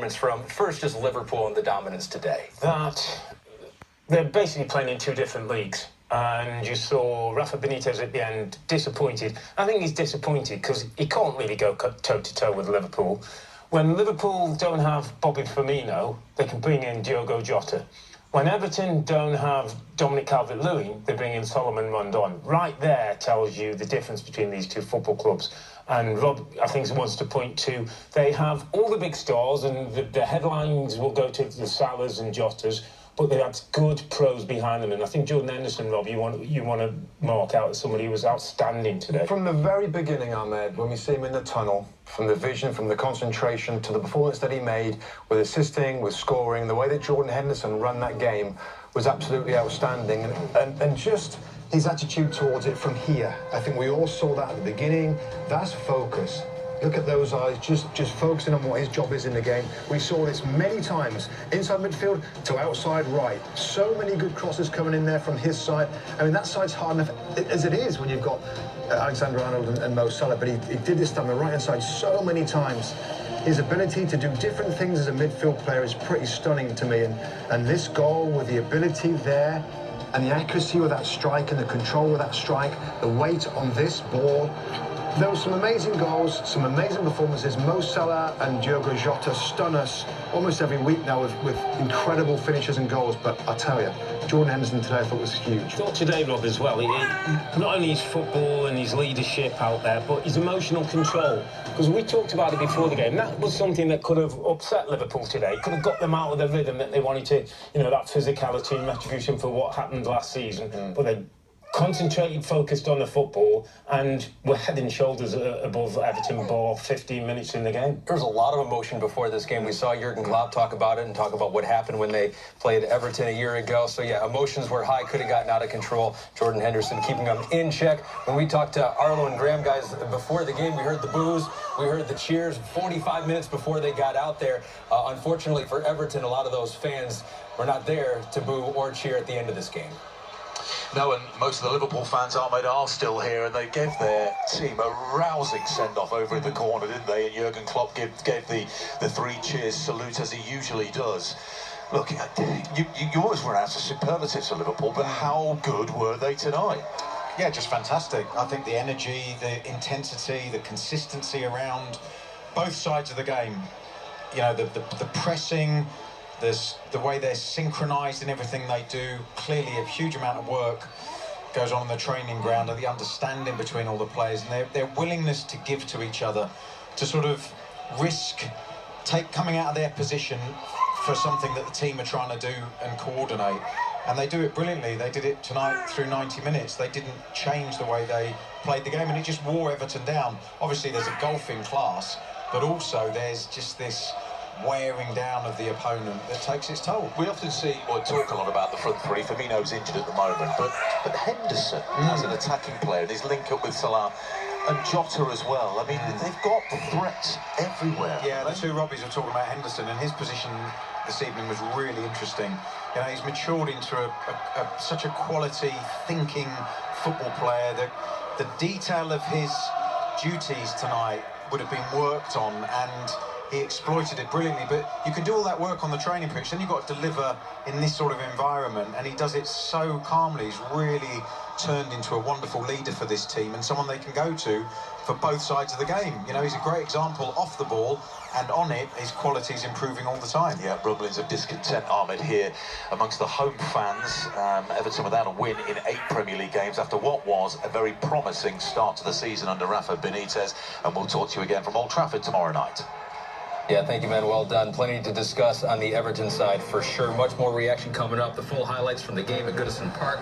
From first just Liverpool and the dominance today. That they're basically playing in two different leagues, and you saw Rafa Benitez at the end disappointed. I think he's disappointed because he can't really go toe to toe with Liverpool. When Liverpool don't have Bobby Firmino, they can bring in Diogo Jota. When Everton don't have Dominic Calvert-Lewin, they bring in Solomon Rondon. Right there tells you the difference between these two football clubs. And Rob, I think, wants to point to, they have all the big stars, and the headlines will go to the Salahs and Jotas, but they have good pros behind them. And I think Jordan Henderson, Rob, you want to mark out as somebody who was outstanding today. From the very beginning, Ahmed, when we see him in the tunnel, from the vision, from the concentration to the performance that he made, with assisting, with scoring, the way that Jordan Henderson ran that game was absolutely outstanding. And just his attitude towards it from here. I think we all saw that at the beginning. That's focus. Look at those eyes, just focusing on what his job is in the game. We saw this many times, inside midfield to outside right. So many good crosses coming in there from his side. I mean, that side's hard enough as it is when you've got Alexander-Arnold and Mo Salah, but he did this down the right-hand side so many times. His ability to do different things as a midfield player is pretty stunning to me. And this goal with the ability there, and the accuracy with that strike and the control with that strike, the weight on this ball. There were some amazing goals, some amazing performances. Mo Salah and Diogo Jota stun us almost every week now with incredible finishes and goals. But I tell you, Jordan Henderson today I thought was huge. I thought today, Rob, as well, not only his football and his leadership out there, but his emotional control. Because we talked about it before the game. That was something that could have upset Liverpool today. Could have got them out of the rhythm that they wanted to, that physicality and retribution for what happened last season. But they concentrated, focused on the football, and were head and shoulders above Everton ball 15 minutes in the game. There was a lot of emotion before this game. We saw Jurgen Klopp talk about it and talk about what happened when they played Everton a year ago. So yeah, emotions were high, could have gotten out of control. Jordan Henderson keeping them in check. When we talked to Arlo and Graham, guys, before the game, we heard the boos, we heard the cheers 45 minutes before they got out there. Unfortunately for Everton, a lot of those fans were not there to boo or cheer at the end of this game. No, and most of the Liverpool fans, Ahmed, are still here, and they gave their team a rousing send-off over in the corner, didn't they? And Jurgen Klopp gave the three cheers salute, as he usually does. Look, you always run out of superlatives for Liverpool, but how good were they tonight? Yeah, just fantastic. I think the energy, the intensity, the consistency around both sides of the game, the pressing, the way they're synchronised in everything they do. Clearly a huge amount of work goes on in the training ground, and the understanding between all the players and their willingness to give to each other, to sort of risk coming out of their position for something that the team are trying to do and coordinate. And they do it brilliantly. They did it tonight through 90 minutes. They didn't change the way they played the game, and it just wore Everton down. Obviously there's a golfing class, but also there's just this wearing down of the opponent that takes its toll. We often see or talk a lot about the front three. Firmino's injured at the moment, but Henderson as an attacking player, and his link up with Salah and Jota as well. I mean, they've got threats everywhere. Yeah, the two Robbies are talking about Henderson, and his position this evening was really interesting. He's matured into such a quality thinking football player. The detail of his duties tonight would have been worked on, and he exploited it brilliantly. But you can do all that work on the training pitch, then you've got to deliver in this sort of environment, and he does it so calmly. He's really turned into a wonderful leader for this team, and someone they can go to for both sides of the game. He's a great example off the ball, and on it, his quality is improving all the time. Yeah, rumblings of discontent, Ahmed, here amongst the home fans. Everton without a win in 8 Premier League games after what was a very promising start to the season under Rafa Benitez. And we'll talk to you again from Old Trafford tomorrow night. Yeah, thank you, man. Well done. Plenty to discuss on the Everton side for sure. Much more reaction coming up. The full highlights from the game at Goodison Park.